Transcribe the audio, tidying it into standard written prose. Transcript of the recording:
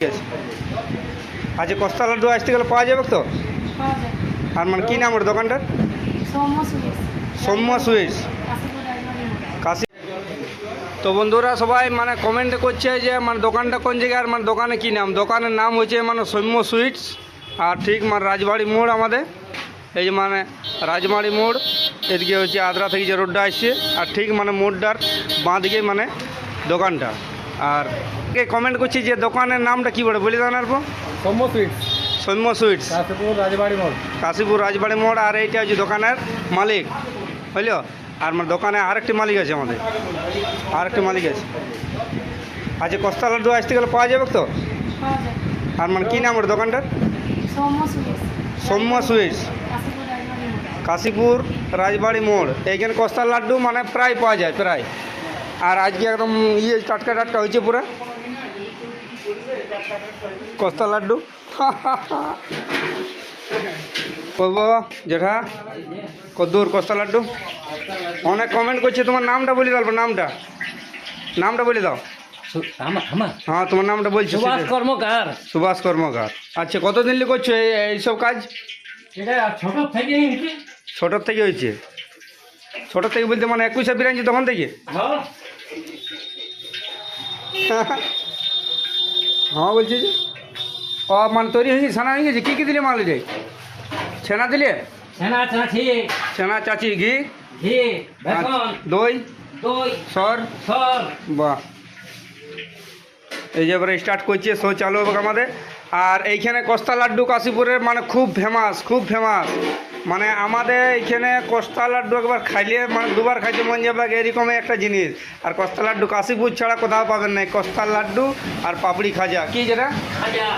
ঠিক আছে। আচ্ছা, কস্তা লাড্ডু আসতে গেলে পাওয়া যাবে তো? পাওয়া যায়। আর মানে কী নাম ওর দোকানটার? সৌম্য সুইটস। সৌম্য সুইটস, কাশীপুর রাজবাড়ি মোড়। কাশি। তো বন্ধুরা সবাই মানে কমেন্ট করছে যে মানে দোকানটা কোন জায়গায়, আর মানে দোকানে কী নাম। দোকানের নাম হচ্ছে মানে সৌম্য সুইটস, আর ঠিক মানে রাজবাড়ি মোড় আমাদের। এই যে মানে রাজবাড়ি মোড়, এদিকে হচ্ছে আদ্রা থেকে যে রোডটা আসছে, আর ঠিক মানে মোড়টার বাঁ দিকে মানে দোকানটা। আর কমেন্ট করছি যে দোকানের নামটা কী বলে বলে জানার পর? সৌম্য সুইটস, সৌম্য সুইটস, কাশীপুর রাজবাড়ি মোড়। কাশীপুর রাজবাড়ি মোড়। আর এইটা হচ্ছে দোকানের মালিক, বুঝলো। আর মানে দোকানে আরেকটি মালিক আছে আমাদের, আরেকটি মালিক আছে। আচ্ছা, কস্তা লাড্ডু আসতে গেলে পাওয়া যাবে তো? পাওয়া যায়। আর মানে কী নাম ওর দোকানটার? সৌম্য সুইটস। সৌম্য সুইটস, কাশীপুর রাজবাড়ি মোড়। কাশীপুর রাজবাড়ি মোড়। এইখানে কস্তার লাড্ডু মানে প্রায় পাওয়া যায়, প্রায়। আর আজকে একদম টাটকা টাটকা হয়েছে পুরো কস্তা লাড্ডু। করবো জেঠা কদ্দুর কস্তা লাড্ডু। অনেক কমেন্ট করছে, তোমার নামটা বলে দাও, নামটা বলে দাও। হ্যাঁ, তোমার নামটা বলছো। সুভাষ কর্মকার। সুভাষ কর্মকার। আচ্ছা, কতদিন লিখে করছো এইসব কাজ? এটা ছোট থেকে ছোটোর থেকে হয়েছে? ছোটোর থেকে বলতে মানে 21-82 তখন থেকে? হ্যাঁ বলছি যে ও মানে তৈরি হয়ে গেছে, ছানা হয়ে গেছে। কী কী দিলে মাল রে? ছানা দিলে? ছানা চাছি, ছানা, চাচি, ঘি, ঘি, বেসন, দই, দই, সর। সর। বাহ, এই যে এবারে স্টার্ট করছে, শো চালু হবে আমাদের। আর এইখানে কস্তা লাড্ডু কাশীপুরের মানে খুব ফেমাস, খুব ফেমাস। মানে আমাদের এইখানে কস্তা লাড্ডু একবার খাইলে মানে দুবার খাইতে মন যাবে, এরকমই একটা জিনিস। আর কস্তা লাড্ডু কাশীপুর ছাড়া কোথাও পাবেন না। কস্তা লাড্ডু আর পাপড়ি খাজা, কি যেটা খাজা।